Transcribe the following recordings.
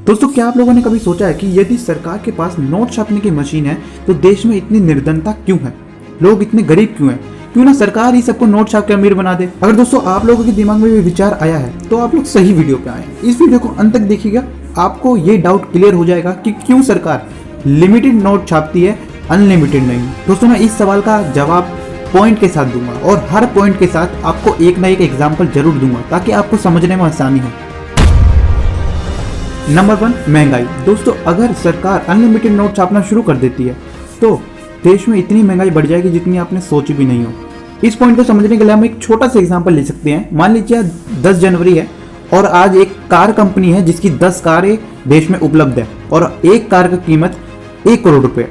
दोस्तों क्या आप लोगों ने कभी सोचा है कि यदि सरकार के पास नोट छापने की मशीन है तो देश में इतनी निर्धनता क्यों है, लोग इतने गरीब क्यों हैं? क्यों ना सरकार ही सबको नोट छाप के अमीर बना दे। अगर दोस्तों आप लोगों के दिमाग में भी विचार आया है तो आप लोग सही वीडियो पे आए हैं। इस वीडियो को अंत तक देखिएगा, आपको ये डाउट क्लियर हो जाएगा कि क्यों सरकार लिमिटेड नोट छापती है, अनलिमिटेड नहीं। दोस्तों मैं इस सवाल का जवाब पॉइंट के साथ दूंगा और हर पॉइंट के साथ आपको एक ना एक एग्जाम्पल जरूर दूंगा ताकि आपको समझने में आसानी हो। नंबर 1, महंगाई। दोस्तों अगर सरकार अनलिमिटेड नोट छापना शुरू कर देती है तो देश में इतनी महंगाई बढ़ जाएगी जितनी आपने सोची भी नहीं हो। इस पॉइंट को समझने के लिए हम एक छोटा सा एग्जांपल ले सकते हैं। मान लीजिए 10 जनवरी है और आज एक कार कंपनी है जिसकी 10 कारें देश में उपलब्ध है और एक कार की कीमत 1 करोड़ रुपए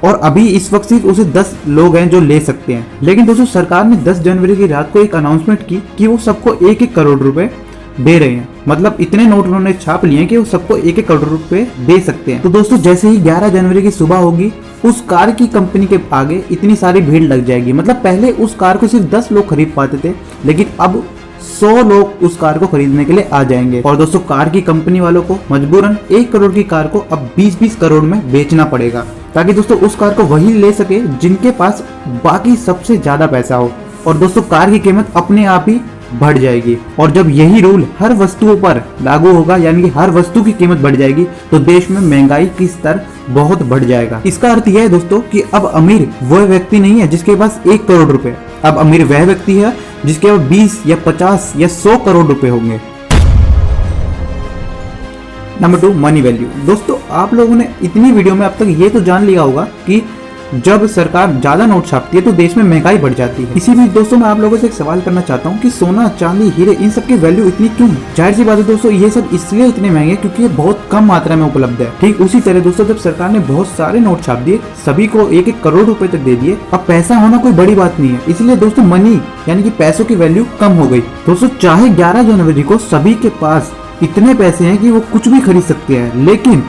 और अभी इस वक्त सिर्फ उसे 10 लोग हैं जो ले सकते हैं। लेकिन दोस्तों सरकार ने 10 जनवरी की रात को एक अनाउंसमेंट की कि वो सबको 1-1 करोड़ रुपए दे रहे हैं। मतलब इतने नोट उन्होंने छाप लिए हैं कि वो सबको 1-1 करोड़ रुपए दे सकते हैं। तो दोस्तों जैसे ही 11 जनवरी की सुबह होगी उस कार की कंपनी के आगे इतनी सारी भीड़ लग जाएगी। मतलब पहले उस कार को सिर्फ 10 लोग खरीद पाते थे लेकिन अब 100 लोग उस कार को खरीदने के लिए आ जाएंगे। और दोस्तों कार की कंपनी वालों को मजबूरन 1 करोड़ की कार को अब 20-20 करोड़ में बेचना पड़ेगा ताकि दोस्तों उस कार को वही ले सके जिनके पास बाकी सबसे ज्यादा पैसा हो। और दोस्तों कार की कीमत अपने आप ही बढ़ जाएगी। और जब यही रूल हर वस्तुओं पर लागू होगा यानी कि हर वस्तु की कीमत बढ़ जाएगी तो देश में महंगाई की स्तर बहुत बढ़ जाएगा। इसका अर्थ यह है दोस्तों कि अब अमीर वह व्यक्ति नहीं है जिसके पास 1 करोड़ रुपए, अब अमीर वह व्यक्ति है जिसके पास 20 या 50 या 100 करोड़ रुपए होंगे। Number 2, money value. दोस्तों आप लोगों ने इतनी वीडियो में अब तक ये तो जान लिया होगा कि जब सरकार ज्यादा नोट छापती है तो देश में महंगाई बढ़ जाती है। इसी बीच दोस्तों मैं आप लोगों से एक सवाल करना चाहता हूँ कि सोना, चांदी, हीरे इन सब की वैल्यू इतनी क्यों है? जाहिर सी बात है दोस्तों ये सब इसलिए इतने महंगे क्योंकि ये बहुत कम मात्रा में उपलब्ध है। ठीक उसी तरह दोस्तों जब सरकार ने बहुत सारे नोट छाप दिए, सभी को 1-1 करोड़ रुपए तक दे दिए, अब पैसा होना कोई बड़ी बात नहीं है। इसलिए दोस्तों मनी यानी कि पैसों की वैल्यू कम हो गई। दोस्तों चाहे 11 जनवरी को सभी के पास इतने पैसे हैं कि वो कुछ भी खरीद सकते हैं, लेकिन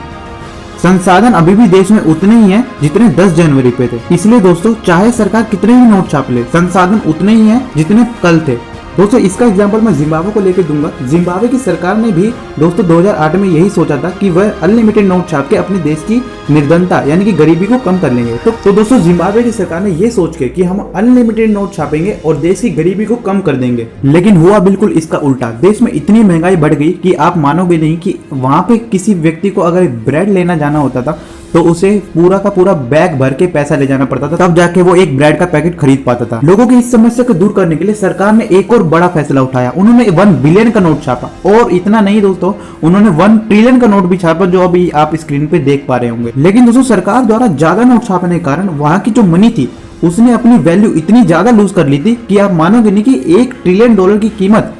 संसाधन अभी भी देश में उतने ही हैं जितने 10 जनवरी पे थे। इसलिए दोस्तों चाहे सरकार कितने भी नोट छाप ले, संसाधन उतने ही हैं जितने कल थे। दोस्तों इसका एग्जांपल मैं जिम्बाब्वे को लेकर दूंगा। जिम्बाब्वे की सरकार ने भी दोस्तों 2008 में यही सोचा था कि वह अनलिमिटेड नोट छाप के अपने देश की निर्धनता यानी कि गरीबी को कम कर लेंगे। तो दोस्तों जिम्बाब्वे की सरकार ने ये सोच के कि हम अनलिमिटेड नोट छापेंगे और देश की गरीबी को कम कर देंगे, लेकिन हुआ बिल्कुल इसका उल्टा। देश में इतनी महंगाई बढ़ गई कि आप मानोगे नहीं कि वहां पे किसी व्यक्ति को अगर ब्रेड लेना जाना होता था तो उसे पूरा का पूरा बैग भर के पैसा ले जाना पड़ता था, तब जाके वो एक ब्रेड का पैकेट खरीद पाता था। लोगों की इस समस्या को दूर करने के लिए सरकार ने एक और बड़ा फैसला उठाया। उन्होंने 1 बिलियन का नोट छापा और इतना नहीं दोस्तों, उन्होंने 1 ट्रिलियन का नोट भी छापा जो अभी आप स्क्रीन पे देख पा रहे होंगे। लेकिन दोस्तों सरकार द्वारा ज्यादा नोट छापने के कारण वहां की जो मनी थी उसने अपनी वैल्यू इतनी ज्यादा लूज कर ली थी कि आप मानोगे नहीं कि $1 ट्रिलियन की कीमत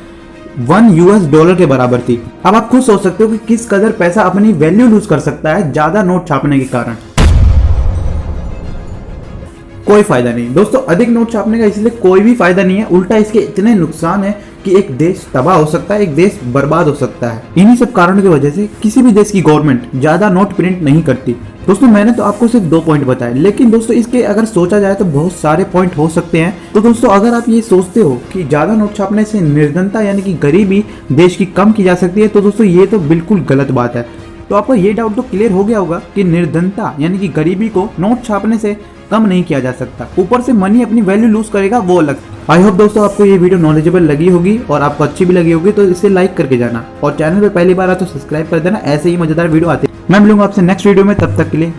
$1 के बराबर थी। अब आप खुद सोच सकते हो कि किस कदर पैसा अपनी वैल्यू लूज कर सकता है ज्यादा नोट छापने के कारण। कोई फायदा नहीं दोस्तों, अधिक नोट छापने का इसलिए कोई भी फायदा नहीं है, उल्टा इसके इतने नुकसान है कि एक देश तबाह हो सकता है, एक देश बर्बाद हो सकता है। इन्हीं सब कारणों की वजह से किसी भी देश की गवर्नमेंट ज्यादा नोट प्रिंट नहीं करती। दोस्तों मैंने तो आपको सिर्फ 2 पॉइंट बताए, लेकिन दोस्तों इसके अगर सोचा जाए तो बहुत सारे पॉइंट हो सकते हैं। तो दोस्तों अगर आप ये सोचते हो कि ज्यादा नोट छापने से निर्धनता यानी कि गरीबी देश की कम की जा सकती है तो दोस्तों ये तो बिल्कुल गलत बात है। तो आपको ये डाउट तो क्लियर हो गया होगा कि निर्धनता यानी कि गरीबी को नोट छापने से कम नहीं किया जा सकता, ऊपर से मनी अपनी वैल्यू लूज करेगा वो अलग। आई होप दोस्तों आपको ये वीडियो नॉलेजेबल लगी होगी और आपको अच्छी भी लगी होगी, तो इसे लाइक करके जाना और चैनल पे पहली बार आए तो सब्सक्राइब कर देना। ऐसे ही मजेदार वीडियो आते मैं मिलूंगा आपसे नेक्स्ट वीडियो में, तब तक के लिए